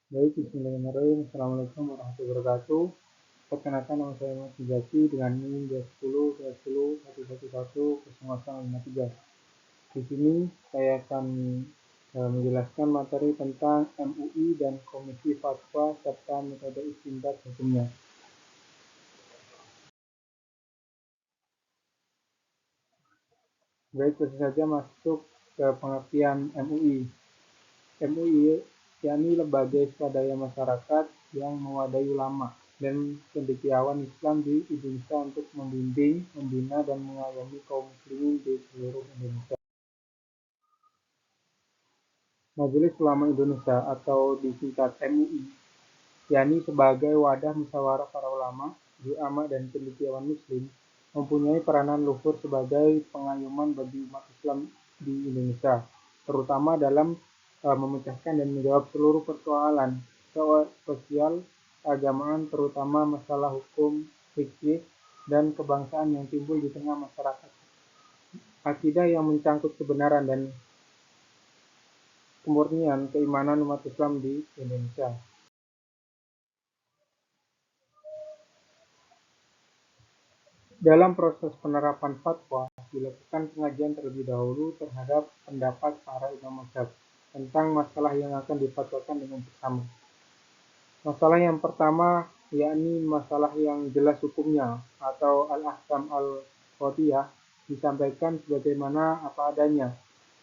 Baik, bismillahirrahmanirrahim. Assalamualaikum warahmatullahi wabarakatuh. Perkenalkan, nama saya Mas Sujati dengan NIM 210 110 111 053. Di sini saya akan menjelaskan materi tentang MUI dan Komisi Fatwa serta metode istinbat hukumnya. Baik, langsung saja masuk ke pengertian MUI. MUI yakni lembaga swadaya masyarakat yang mewadahi ulama dan cendekiawan Islam di Indonesia untuk membimbing, membina, dan mengayomi kaum muslimin di seluruh Indonesia. Majelis Ulama Indonesia atau disingkat MUI, yakni sebagai wadah musyawarah para ulama, ulama dan cendekiawan Muslim, mempunyai peranan luhur sebagai pengayoman bagi umat Islam di Indonesia, terutama dalam memecahkan dan menjawab seluruh persoalan sosial keagamaan, terutama masalah hukum, fikih, dan kebangsaan yang timbul di tengah masyarakat. Akidah yang mencangkut kebenaran dan kemurnian keimanan umat Islam di Indonesia. Dalam proses penerapan fatwa, dilakukan pengajian terlebih dahulu terhadap pendapat para imam mazhab tentang masalah yang akan difatwakan dengan bersama. Masalah yang pertama yakni masalah yang jelas hukumnya atau al-ahkam al-qadiyah disampaikan sebagaimana apa adanya.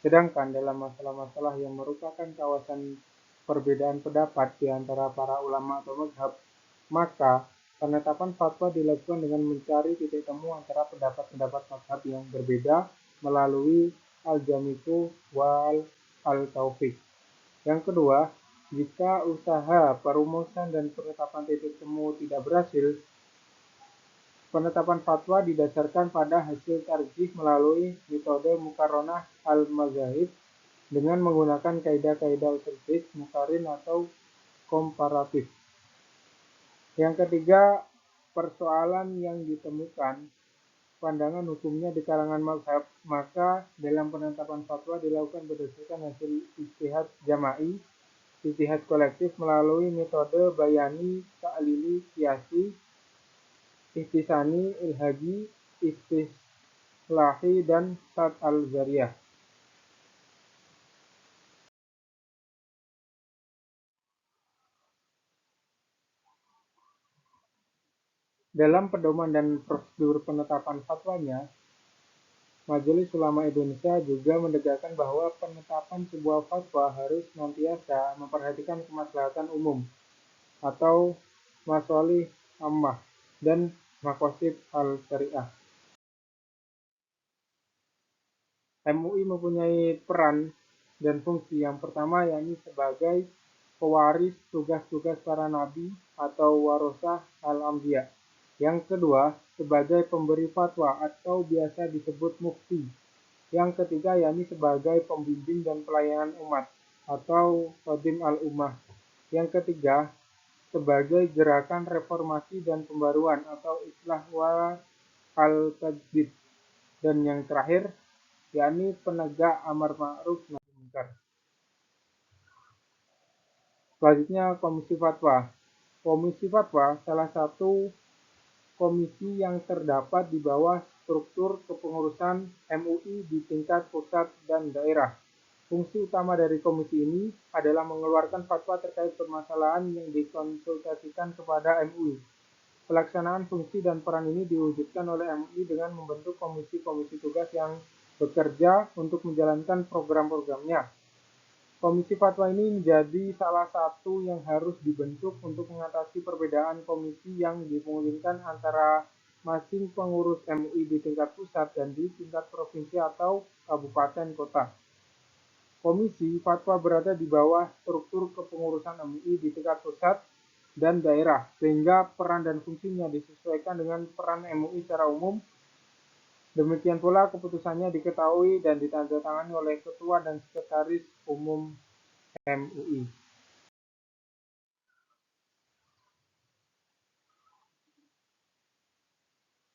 Sedangkan dalam masalah-masalah yang merupakan kawasan perbedaan pendapat di antara para ulama atau mazhab, maka penetapan fatwa dilakukan dengan mencari titik temu antara pendapat-pendapat mazhab yang berbeda melalui al-jami'u wal al-taufiq. Yang kedua, jika usaha perumusan dan penetapan titik temu tidak berhasil, penetapan fatwa didasarkan pada hasil tarjih melalui metode muqaronah al-mazahib dengan menggunakan kaidah-kaidah usul fiqh, muqarin atau komparatif. Yang ketiga, persoalan yang ditemukan pandangan hukumnya di kalangan mazhab, maka dalam penetapan fatwa dilakukan berdasarkan hasil ijtihad jama'i, ijtihad kolektif melalui metode bayani, ta'lili, qiyasi, ihtisani, ilhaji, istislahi, dan sad al-zariyah. Dalam pedoman dan prosedur penetapan fatwanya, Majelis Ulama Indonesia juga menegakkan bahwa penetapan sebuah fatwa harus senantiasa memperhatikan kemaslahatan umum atau masalih ammah dan maqasid al-syariah. MUI mempunyai peran dan fungsi yang pertama yakni sebagai pewaris tugas-tugas para nabi atau warosah al-anbiya. Yang kedua, sebagai pemberi fatwa atau biasa disebut mufti. Yang ketiga yakni sebagai pembimbing dan pelayanan umat atau khadim al-ummah. Yang ketiga, sebagai gerakan reformasi dan pembaruan atau islah wa al-tajdid. Dan yang terakhir, yakni penegak amar ma'ruf nahi munkar. Selanjutnya, Komisi Fatwa. Komisi Fatwa salah satu komisi yang terdapat di bawah struktur kepengurusan MUI di tingkat pusat dan daerah. Fungsi utama dari komisi ini adalah mengeluarkan fatwa terkait permasalahan yang dikonsultasikan kepada MUI. Pelaksanaan fungsi dan peran ini diwujudkan oleh MUI dengan membentuk komisi-komisi tugas yang bekerja untuk menjalankan program-programnya. Komisi Fatwa ini menjadi salah satu yang harus dibentuk untuk mengatasi perbedaan komisi yang dimungkinkan antara masing pengurus MUI di tingkat pusat dan di tingkat provinsi atau kabupaten kota. Komisi Fatwa berada di bawah struktur kepengurusan MUI di tingkat pusat dan daerah, sehingga peran dan fungsinya disesuaikan dengan peran MUI secara umum. Demikian pula keputusannya diketahui dan ditandatangani oleh Ketua dan Sekretaris Umum MUI.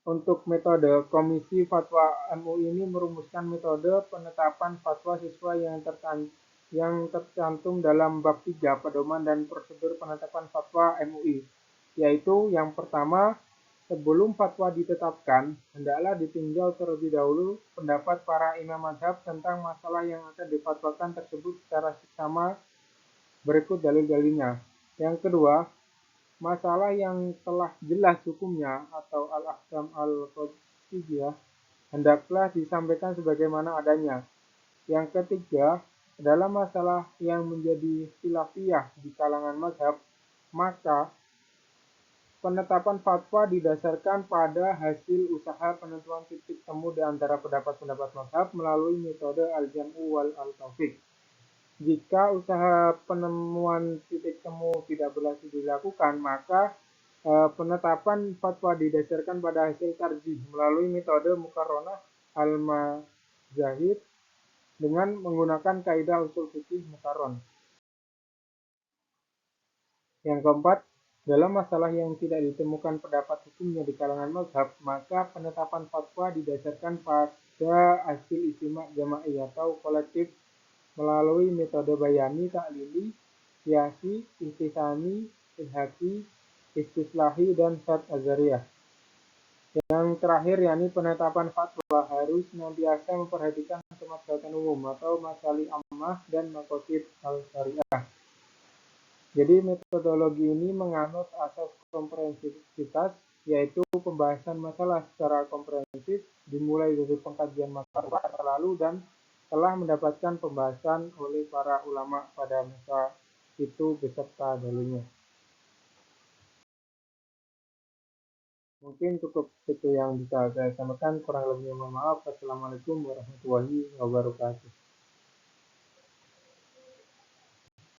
Untuk metode, Komisi Fatwa MUI ini merumuskan metode penetapan fatwa sesuai yang yang tercantum dalam bab 3 pedoman dan prosedur penetapan fatwa MUI, yaitu yang pertama, sebelum fatwa ditetapkan, hendaklah ditinjau terlebih dahulu pendapat para imam mazhab tentang masalah yang akan difatwakan tersebut secara seksama. Berikut dalil-dalilnya. Yang kedua, masalah yang telah jelas hukumnya atau al-ahkam al-qadhiyah hendaklah disampaikan sebagaimana adanya. Yang ketiga, dalam masalah yang menjadi khilafiyah di kalangan mazhab, maka penetapan fatwa didasarkan pada hasil usaha penentuan titik temu di antara pendapat-pendapat mazhab melalui metode al-jam'u wal al-taufiq. Jika usaha penemuan titik temu tidak berhasil dilakukan, maka penetapan fatwa didasarkan pada hasil tarjih melalui metode muqarronah al-mazahib dengan menggunakan kaidah usul fikih muqarron. Yang keempat, dalam masalah yang tidak ditemukan pendapat hukumnya di kalangan mazhab, maka penetapan fatwa didasarkan pada hasil ijma' jama'i atau kolektif melalui metode bayani, taklili, kiasi, istisani, ilhaqi, istislahi, dan syad azariyah. Yang terakhir, yakni penetapan fatwa harus senantiasa memperhatikan kemaslahatan umum atau masalih ammah dan maqasid al-syariah. Jadi metodologi ini menganut asas komprehensivitas, yaitu pembahasan masalah secara komprehensif dimulai dari pengkajian masalah lalu dan telah mendapatkan pembahasan oleh para ulama pada masa itu beserta dalilnya. Mungkin cukup itu yang bisa saya sampaikan, kurang lebihnya mohon maaf. Assalamualaikum warahmatullahi wabarakatuh.